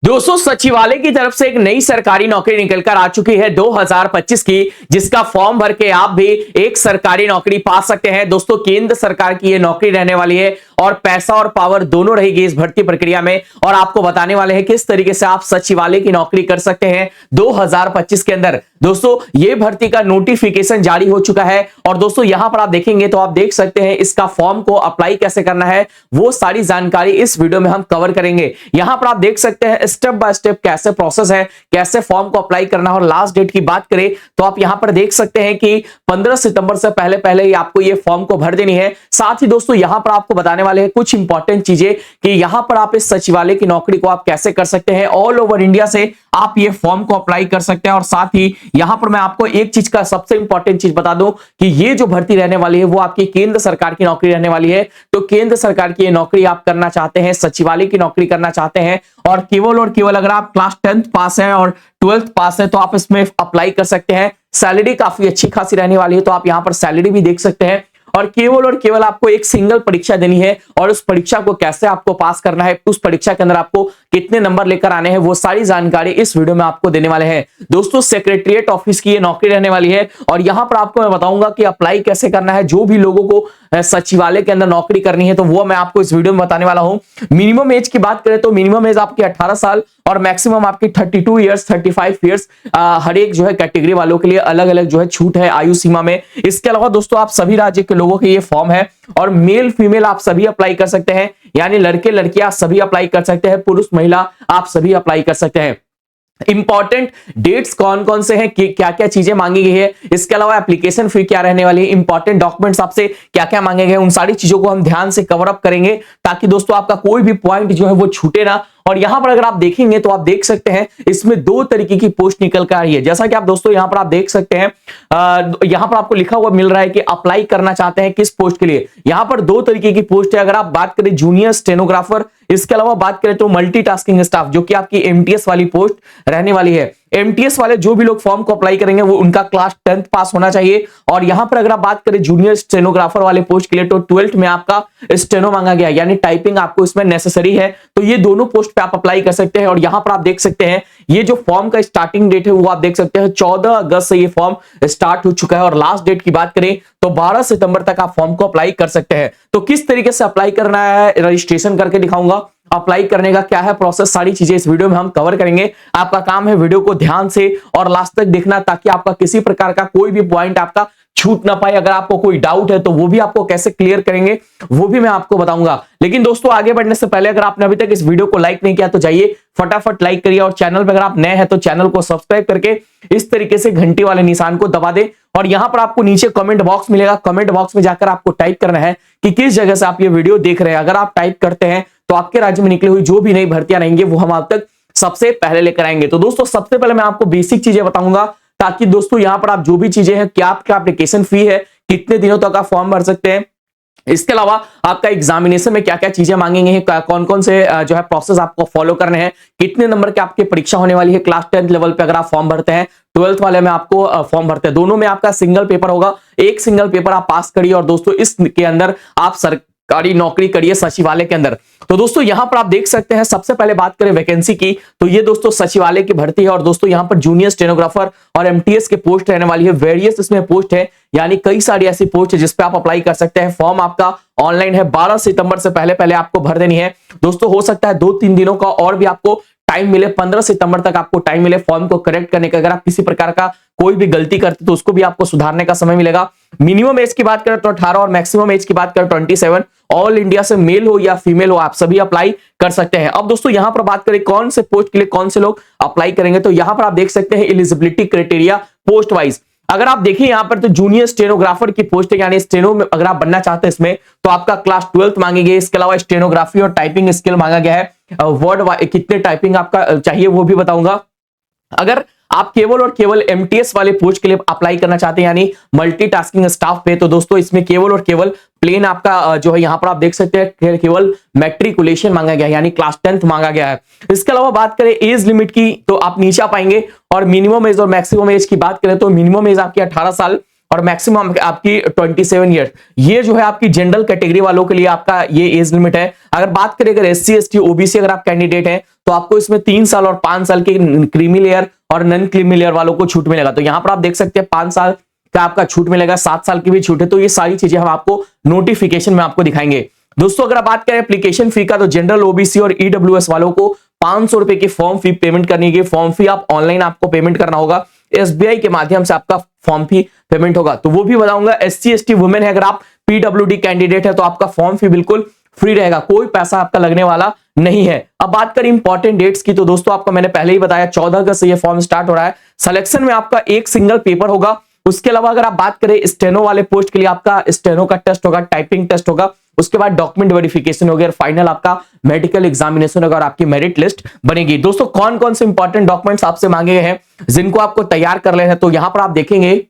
दोस्तों सचिवालय की तरफ से एक नई सरकारी नौकरी निकलकर आ चुकी है 2025 की, जिसका फॉर्म भर के आप भी एक सरकारी नौकरी पा सकते हैं। दोस्तों केंद्र सरकार की ये नौकरी रहने वाली है और पैसा और पावर दोनों रहेगी इस भर्ती प्रक्रिया में। और आपको बताने वाले हैं किस तरीके से आप सचिवालय की नौकरी कर सकते हैं 2025 के अंदर। दोस्तों ये भर्ती का नोटिफिकेशन जारी हो चुका है और दोस्तों यहां पर आप देखेंगे तो आप देख सकते हैं इसका फॉर्म को अप्लाई कैसे करना है, वो सारी जानकारी इस वीडियो में हम कवर करेंगे। यहां पर आप देख सकते हैं स्टेप बाय स्टेप कैसे प्रोसेस है, कैसे फॉर्म को अप्लाई करना है। और लास्ट डेट की बात करें तो आप यहां पर देख सकते हैं कि 15 सितंबर से पहले पहले ही आपको ये फॉर्म को भर देनी है। साथ ही दोस्तों यहां पर आपको बताने वाले हैं कुछ इंपॉर्टेंट चीजें कि यहां पर आप इस सचिवालय की नौकरी को आप कैसे कर सकते हैं। ऑल ओवर इंडिया से आप ये फॉर्म को अप्लाई कर सकते हैं। और साथ ही यहां पर मैं आपको एक चीज का सबसे इंपॉर्टेंट चीज बता दूं कि ये जो भर्ती रहने वाली है वो आपकी केंद्र सरकार की नौकरी रहने वाली है। तो केंद्र सरकार की ये नौकरी आप करना चाहते हैं, सचिवालय की नौकरी करना चाहते हैं और केवल अगर आप क्लास 10th पास है और 12th पास है तो आप इसमें अप्लाई कर सकते हैं। सैलरी काफी अच्छी खासी रहने वाली है, तो आप यहां पर सैलरी भी देख सकते हैं। और केवल आपको एक सिंगल परीक्षा देनी है और उस परीक्षा को कैसे आपको पास करना है, उस परीक्षा के अंदर आपको कितने नंबर लेकर आने हैं, वो सारी जानकारी इस वीडियो में आपको देने वाले हैं। दोस्तों सेक्रेटरीट ऑफिस की ये नौकरी रहने वाली है और यहां पर आपको मैं बताऊंगा कि अप्लाई कैसे करना है। जो भी लोगों को सचिवालय के अंदर नौकरी करनी है तो वो मैं आपको इस वीडियो में बताने वाला हूं। मिनिमम एज की बात करें तो मिनिमम एज आपकी 18 साल और मैक्सिमम आपकी 32 ईयर्स 35 ईयर्स। हर एक जो है कैटेगरी वालों के लिए अलग अलग जो है छूट है आयु सीमा में। इसके अलावा दोस्तों आप सभी राज्य के लोगों के ये फॉर्म है और मेल फीमेल आप सभी अप्लाई कर सकते हैं, यानी लड़के लड़कियां सभी अप्लाई कर सकते हैं, पुरुष महिला आप सभी अप्लाई कर सकते हैं। इंपॉर्टेंट डेट्स कौन कौन से हैं, क्या क्या चीजें मांगी गई है, इसके अलावा एप्लीकेशन फी क्या रहने वाली है, इंपॉर्टेंट डॉक्यूमेंट्स आपसे क्या क्या मांगे गए, उन सारी चीजों को हम ध्यान से कवर अप करेंगे ताकि दोस्तों आपका कोई भी पॉइंट जो है वो छूटे ना। और यहां पर अगर आप देखेंगे तो आप देख सकते हैं इसमें दो तरीके की पोस्ट निकल कर आई है। जैसा कि आप दोस्तों यहां पर आप देख सकते हैं, यहां पर आपको लिखा हुआ मिल रहा है कि अप्लाई करना चाहते हैं किस पोस्ट के लिए। यहां पर दो तरीके की पोस्ट है। अगर आप बात करें जूनियर स्टेनोग्राफर, इसके अलावा बात करें तो मल्टीटास्किंग स्टाफ, जो कि आपकी एमटीएस वाली पोस्ट रहने वाली है। एमटीएस वाले जो भी लोग फॉर्म को अप्लाई करेंगे वो उनका क्लास 10th पास होना चाहिए। और यहां पर अगर आप बात करें जूनियर स्टेनोग्राफर वाले पोस्ट के लिए तो 12th में आपका स्टेनो मांगा गया, यानी टाइपिंग आपको इसमें नेसेसरी है। तो ये दोनों पोस्ट पे आप अप्लाई कर सकते हैं। और यहां पर आप देख सकते हैं ये जो फॉर्म का स्टार्टिंग डेट है वो आप देख सकते हैं 14 अगस्त से ये फॉर्म स्टार्ट हो चुका है। और लास्ट डेट की बात करें तो 12 सितंबर तक आप फॉर्म को अप्लाई कर सकते हैं। तो किस तरीके से अप्लाई करना है रजिस्ट्रेशन करके दिखाऊंगा, अप्लाई करने का क्या है प्रोसेस, सारी चीजें इस वीडियो में हम कवर करेंगे। आपका काम है वीडियो को ध्यान से और लास्ट तक देखना ताकि आपका किसी प्रकार का कोई भी पॉइंट आपका छूट ना पाए। अगर आपको कोई डाउट है तो वो भी आपको कैसे क्लियर करेंगे वो भी मैं आपको बताऊंगा। लेकिन दोस्तों आगे बढ़ने से पहले अगर आपने अभी तक इस वीडियो को लाइक नहीं किया तो जाइए फटाफट लाइक करिए और चैनल पर अगर आप नए हैं तो चैनल को सब्सक्राइब करके इस तरीके से घंटी वाले निशान को दबा दे। और यहां पर आपको नीचे कमेंट बॉक्स मिलेगा, कमेंट बॉक्स में जाकर आपको टाइप करना है कि किस जगह से आप ये वीडियो देख रहे हैं। अगर आप टाइप करते हैं तो आपके राज्य में निकली हुई जो भी नई भर्तियां रहेंगी वो हम आप तक सबसे पहले लेकर आएंगे। तो दोस्तों सबसे पहले मैं आपको बेसिक चीजें बताऊंगा ताकि दोस्तों यहां पर आप जो भी चीजें हैं, क्या आपका एप्लीकेशन फी है, कितने दिनों तक आप फॉर्म भर सकते हैं, इसके अलावा आपका एग्जामिनेशन में क्या क्या चीजें मांगेंगे हैं, कौन कौन से जो है प्रोसेस आपको फॉलो करने हैं, कितने नंबर की आपकी परीक्षा होने वाली है क्लास 10th लेवल पे अगर आप फॉर्म भरते हैं, 12th वाले में आपको फॉर्म भरते हैं, दोनों में आपका सिंगल पेपर होगा। एक सिंगल पेपर आप पास करिए और दोस्तों इसके अंदर आप सरकारी नौकरी करिए सचिवालय के अंदर। तो दोस्तों यहां पर आप देख सकते हैं, सबसे पहले बात करें वैकेंसी की तो ये दोस्तों सचिवालय की भर्ती है। और दोस्तों यहां पर जूनियर स्टेनोग्राफर और एमटीएस के पोस्ट रहने वाली है। वेरियस इसमें पोस्ट है, यानी कई सारी ऐसी पोस्ट है जिसपे आप अप्लाई कर सकते हैं। फॉर्म आपका ऑनलाइन है, 12 सितंबर से पहले पहले आपको भर देनी है। दोस्तों हो सकता है 2-3 दिनों का और भी आपको टाइम मिले, 15 सितंबर तक आपको टाइम मिले फॉर्म को करेक्ट करने का। अगर आप किसी प्रकार का कोई भी गलती करते तो उसको भी आपको सुधारने का समय मिलेगा। मिनिमम एज की बात करें तो 18 और मैक्सिमम एज की बात करें 27। ऑल इंडिया से मेल हो या फीमेल हो आप सभी अप्लाई कर सकते हैं। अब दोस्तों यहां पर बात करें कौन से पोस्ट के लिए कौन से लोग अप्लाई करेंगे तो यहां पर आप देख सकते हैं एलिजिबिलिटी क्राइटेरिया पोस्ट वाइज। अगर आप देखिए यहां पर तो जूनियर स्टेनोग्राफर की पोस्ट है, यानी स्टेनो में अगर आप बनना चाहते हैं इसमें तो आपका क्लास 12th मांगी गई। इसके अलावा स्टेनोग्राफी और टाइपिंग स्किल मांगा गया है। वर्ड कितने टाइपिंग आपका चाहिए वो भी बताऊंगा। अगर आप केवल एमटीएस वाले पोस्ट के लिए अप्लाई करना चाहते हैं यानी मल्टीटास्किंग स्टाफ पे तो दोस्तों इसमें केवल प्लेन आपका जो है यहां पर आप देख सकते हैं केवल मैट्रिकुलेशन मांगा गया है, यानी क्लास 10th मांगा गया है। इसके अलावा बात करें एज लिमिट की तो आप नीचे आ पाएंगे। और मिनिमम एज और मैक्सिमम एज की बात करें तो मिनिमम एज आपकी 18 साल और मैक्सिमम आपकी 27 ईयर। ये जो है आपकी जनरल कैटेगरी वालों के लिए आपका ये एज लिमिट है। अगर बात करें अगर SC ST OBC अगर आप कैंडिडेट हैं तो आपको इसमें 3 साल और 5 साल के क्रीमी लेयर और नॉन क्रीमी लेयर वालों को छूट मिलेगा। तो यहां पर आप देख सकते हैं 5 साल का आपका छूट मिलेगा, 7 साल की भी छूट है। तो ये सारी चीजें हम आपको नोटिफिकेशन में आपको दिखाएंगे। दोस्तों अगर आप बात करें एप्लीकेशन फी का तो जनरल OBC और EWS वालों को 500 रुपए की फॉर्म फी पेमेंट करनी है। फॉर्म फी आप ऑनलाइन आपको पेमेंट करना होगा, SBI के माध्यम से आपका फॉर्म फी पेमेंट होगा। तो वो भी बताऊंगा। SC ST वुमेन है, अगर आप PWD कैंडिडेट है तो आपका फॉर्म फी बिल्कुल फ्री रहेगा, कोई पैसा आपका लगने वाला नहीं है। अब बात करें इंपॉर्टेंट डेट्स की तो दोस्तों आपको मैंने पहले ही बताया 14 अगस्त से ये फॉर्म स्टार्ट हो रहा है। सिलेक्शन में आपका एक सिंगल पेपर होगा। उसके अलावा अगर आप बात करें स्टेनो वाले पोस्ट के लिए आपका स्टेनो का टेस्ट होगा, टाइपिंग टेस्ट होगा, उसके बाद डॉक्यूमेंट वेरिफिकेशन होगा और फाइनल आपका मेडिकल एग्जामिनेशन होगा और आपकी मेरिट लिस्ट बनेगी। दोस्तों कौन कौन से इंपॉर्टेंट डॉक्यूमेंट्स आपसे मांगे गए हैं जिनको आपको तैयार कर लेना है, तो यहां पर आप देखेंगे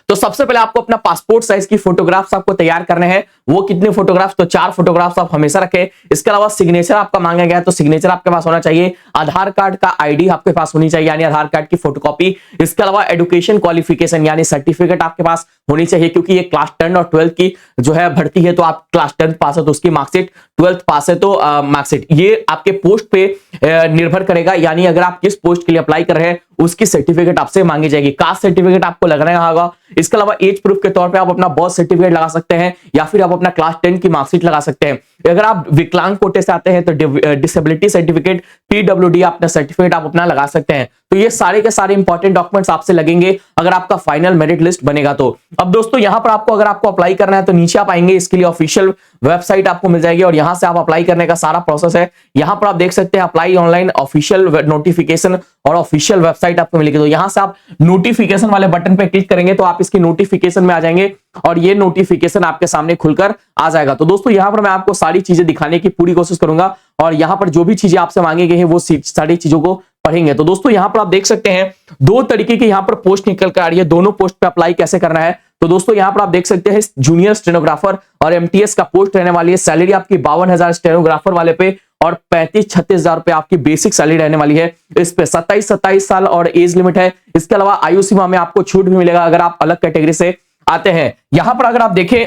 तो सबसे पहले आपको अपना पासपोर्ट साइज की फोटोग्राफ्स आपको तैयार करने हैं। वो कितने फोटोग्राफ्स, तो 4 फोटोग्राफ्स आप हमेशा रखें। इसके अलावा सिग्नेचर आपका मांगा गया है तो सिग्नेचर आपके पास होना चाहिए। आधार कार्ड का ID आपके पास होनी चाहिए यानी आधार कार्ड की फोटोकॉपी। इसके अलावा एजुकेशन क्वालिफिकेशन यानी सर्टिफिकेट आपके पास होनी चाहिए, क्योंकि ये क्लास 10 और 12 की जो है भर्ती है। तो आप क्लास 10 पास है तो उसकी मार्कशीट, 12th पास है तो मार्कशीट, ये आपके पोस्ट पे निर्भर करेगा। यानी अगर आप किस पोस्ट के लिए अप्लाई कर रहे हैं उसकी सर्टिफिकेट आपसे मांगी जाएगी। कास्ट सर्टिफिकेट आपको लगाना होगा। इसके अलावा एज प्रूफ के तौर पे आप अपना बर्थ सर्टिफिकेट लगा सकते हैं या फिर आप अपना क्लास 10 की मार्कशीट लगा सकते हैं। अगर आप विकलांग कोटे से आते हैं तो डिसेबिलिटी सर्टिफिकेट, PWD अपना सर्टिफिकेट आप अपना लगा सकते हैं। तो ये सारे के सारे इंपॉर्टेंट डॉक्यूमेंट्स आपसे लगेंगे अगर आपका फाइनल मेरिट लिस्ट बनेगा तो। अब दोस्तों यहां पर आपको अगर आपको अप्लाई करना है तो नीचे आप आएंगे, इसके लिए ऑफिशियल वेबसाइट आपको मिल जाएगी और यहां से आप अप्लाई करने का सारा प्रोसेस है। यहां पर आप देख सकते हैं अप्लाई ऑनलाइन, ऑफिशियल नोटिफिकेशन और ऑफिशियल वेबसाइट आपको मिलेगी। तो यहां से आप नोटिफिकेशन वाले बटन पे क्लिक करेंगे तो आप इसकी नोटिफिकेशन में आ जाएंगे और ये नोटिफिकेशन आपके सामने खुलकर आ जाएगा। तो दोस्तों यहां पर मैं आपको सारी चीजें दिखाने की पूरी कोशिश करूंगा और यहां पर जो भी चीजें आपसे मांगी गई है वो सारी चीजों को पढ़ेंगे। तो दोस्तों यहां पर आप देख सकते हैं 2 तरीके की यहां पर पोस्ट निकल कर आ रही है। दोनों पोस्ट पे अप्लाई कैसे करना है तो दोस्तों यहां पर आप देख सकते हैं जूनियर स्टेनोग्राफर और MTS का पोस्ट रहने वाली है। सैलरी आपकी 52,000 स्टेनोग्राफर वाले पे और 35-36 हजार रुपए आपकी बेसिक सैलरी रहने वाली है। इस पे 27 साल और एज लिमिट है। इसके अलावा आयु सीमा में आपको छूट भी मिलेगा अगर आप अलग कैटेगरी से आते हैं। यहां पर अगर आप देखें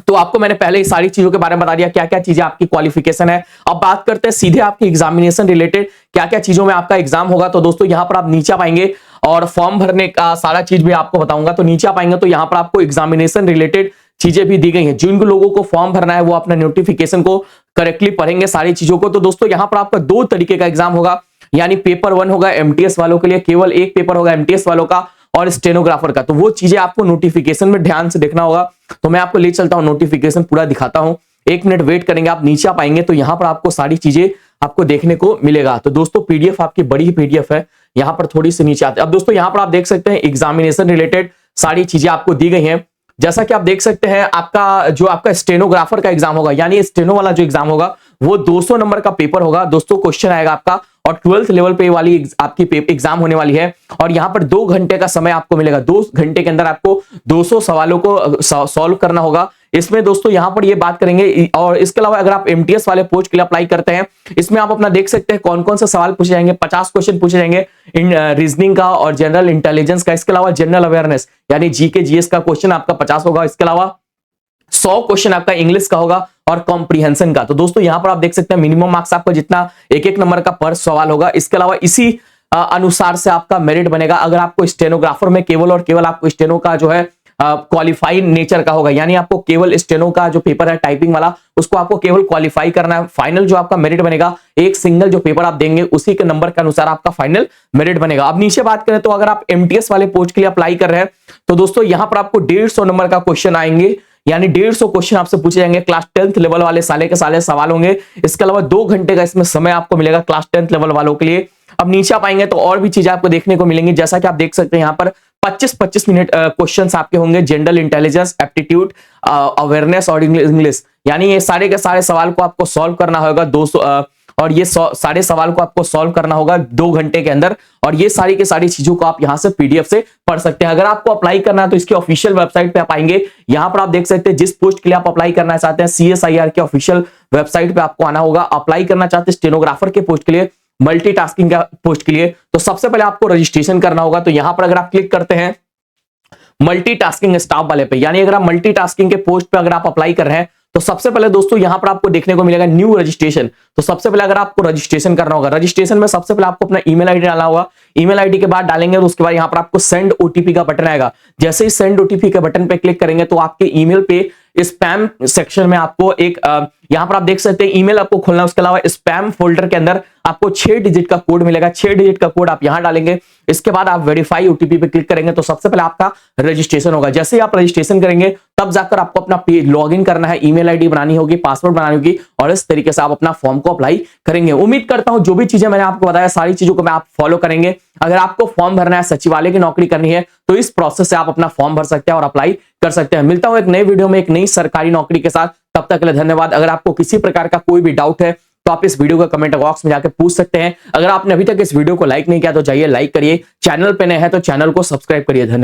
तो आपको मैंने पहले ही सारी चीजों के बारे में बता दिया क्या क्या चीजें आपकी क्वालिफिकेशन है। अब बात करते हैं सीधे आपकी एग्जामिनेशन रिलेटेड क्या क्या चीजों में आपका एग्जाम होगा। तो दोस्तों यहां पर आप नीचे पाएंगे और फॉर्म भरने का सारा चीज भी आपको बताऊंगा। तो नीचे पाएंगे तो यहां पर आपको एग्जामिनेशन रिलेटेड चीजें भी दी गई हैं। जिन लोगों को फॉर्म भरना है वो अपना नोटिफिकेशन को करेक्टली पढ़ेंगे सारी चीजों को। तो दोस्तों यहां पर आपका 2 तरीके का एग्जाम होगा, यानी पेपर 1 होगा MTS वालों के लिए, केवल एक पेपर होगा MTS वालों का और स्टेनोग्राफर का। तो वो चीजें आपको नोटिफिकेशन में ध्यान से देखना होगा। तो मैं आपको ले चलता हूं, नोटिफिकेशन पूरा दिखाता हूं। 1 मिनट वेट करेंगे, आप नीचे आप आएंगे तो यहां पर आपको सारी चीजें आपको देखने को मिलेगा। तो दोस्तों PDF आपकी बड़ी ही PDF है, यहां पर थोड़ी सी नीचे आते हैं। अब दोस्तों यहां पर आप देख सकते हैं एग्जामिनेशन रिलेटेड सारी चीजें आपको दी गई हैं। जैसा कि आप देख सकते हैं आपका स्टेनोग्राफर का एग्जाम होगा, यानी स्टेनो वाला जो एग्जाम होगा वो 200 नंबर का पेपर होगा। दोस्तों क्वेश्चन आएगा आपका और 12th लेवल पे वाली आपकी एग्जाम होने वाली है और यहां पर 2 घंटे का समय आपको मिलेगा। 2 घंटे के अंदर आपको 200 सवालों को सॉल्व करना होगा। इसमें दोस्तों यहां पर ये बात करेंगे और इसके अलावा अगर आप MTS वाले पोस्ट के लिए अप्लाई करते हैं इसमें आप अपना देख सकते हैं कौन कौन से सवाल पूछे जाएंगे। 50 क्वेश्चन पूछे जाएंगे रीजनिंग का और जनरल इंटेलिजेंस का। इसके अलावा जनरल अवेयरनेस यानी GK GS का क्वेश्चन आपका 50 होगा। इसके अलावा 100 क्वेश्चन आपका इंग्लिश का होगा और कॉम्प्रिहेंशन का। तो दोस्तों यहां पर आप देख सकते हैं मिनिमम मार्क्स आपका जितना 1-1 नंबर का पर सवाल होगा। इसके अलावा इसी अनुसार से आपका मेरिट बनेगा। अगर आपको स्टेनोग्राफर में केवल और केवल आपको स्टेनो का जो है क्वालिफाइड नेचर का होगा, यानी आपको केवल स्टेनो का जो पेपर है टाइपिंग वाला उसको आपको केवल क्वालिफाई करना है। फाइनल जो आपका मेरिट बनेगा एक सिंगल जो पेपर आप देंगे उसी के नंबर के अनुसार आपका फाइनल मेरिट बनेगा। अब नीचे बात करें तो अगर आप MTS वाले पोस्ट के लिए अप्लाई कर रहे हैं तो दोस्तों यहां पर आपको 150 नंबर का क्वेश्चन आएंगे, यानी 150 क्वेश्चन आपसे पूछे जाएंगे। क्लास 10th लेवल वाले साले के साले सवाल होंगे। इसके अलावा 2 घंटे का इसमें समय आपको मिलेगा क्लास 10th लेवल वालों के लिए। अब नीचे आप आएंगे तो और भी चीजें आपको देखने को मिलेंगी। जैसा कि आप देख सकते हैं यहाँ पर 25-25 मिनट क्वेश्चन्स आपके होंगे। जनरल इंटेलिजेंस, एप्टीट्यूड, अवेयरनेस और इंग्लिश, यानी ये सारे के सारे सवाल को आपको सॉल्व करना होगा 200 और ये सारे सवाल को आपको सॉल्व करना होगा 2 घंटे के अंदर। और ये सारी की सारी चीजों को आप यहां से PDF से पढ़ सकते हैं। अगर आपको अप्लाई करना है तो इसकी ऑफिशियल वेबसाइट पे आप आएंगे। यहां पर आप देख सकते हैं जिस पोस्ट के लिए आप अप्लाई करना चाहते हैं CSIR के ऑफिशियल वेबसाइट पे आपको आना होगा। अप्लाई करना चाहते हैं स्टेनोग्राफर के पोस्ट के लिए, मल्टीटास्किंग का पोस्ट के लिए, तो सबसे पहले आपको रजिस्ट्रेशन करना होगा। तो यहां पर अगर आप क्लिक करते हैं मल्टीटास्किंग स्टाफ वाले पे, यानी अगर आप मल्टीटास्किंग के पोस्ट पे अगर आप अप्लाई कर रहे हैं तो सबसे पहले दोस्तों यहां पर आपको देखने को मिलेगा न्यू रजिस्ट्रेशन। तो सबसे पहले अगर आपको रजिस्ट्रेशन करना होगा, रजिस्ट्रेशन में सबसे पहले आपको अपना ईमेल आईडी डालना होगा। ईमेल आईडी के बाद डालेंगे तो उसके बाद यहां पर आपको सेंड ओटीपी का बटन आएगा। जैसे ही सेंड ओटीपी के बटन पे क्लिक करेंगे तो आपके ईमेल पे स्पैम सेक्शन में आपको एक यहां पर आप देख सकते हैं ईमेल आपको खोलना है। उसके अलावा स्पैम फोल्डर के अंदर आपको 6 डिजिट का कोड मिलेगा। 6 डिजिट का कोड आप यहां डालेंगे। इसके बाद आप वेरीफाई ओटीपी पे क्लिक करेंगे तो सबसे पहले आपका रजिस्ट्रेशन होगा। जैसे ही आप रजिस्ट्रेशन करेंगे तब जाकर आपको अपना पेज लॉगिन करना है, ईमेल आईडी बनानी होगी, पासवर्ड बनानी होगी और इस तरीके से आप अपना फॉर्म को अप्लाई करेंगे। उम्मीद करता हूं जो भी चीजें मैंने आपको बताया सारी चीजों को मैं आप फॉलो करेंगे। अगर आपको फॉर्म भरना है, सचिवालय की नौकरी करनी है तो इस प्रोसेस से आप अपना फॉर्म भर सकते हैं और अप्लाई कर सकते हैं। मिलता हूं एक नए वीडियो में एक नई सरकारी नौकरी के साथ, तब तक के लिए धन्यवाद। अगर आपको किसी प्रकार का कोई भी डाउट है तो आप इस वीडियो को कमेंट बॉक्स में जाकर पूछ सकते हैं। अगर आपने अभी तक इस वीडियो को लाइक नहीं किया तो जाइए लाइक करिए, चैनल पे नए हैं तो चैनल को सब्सक्राइब करिए। धन्यवाद।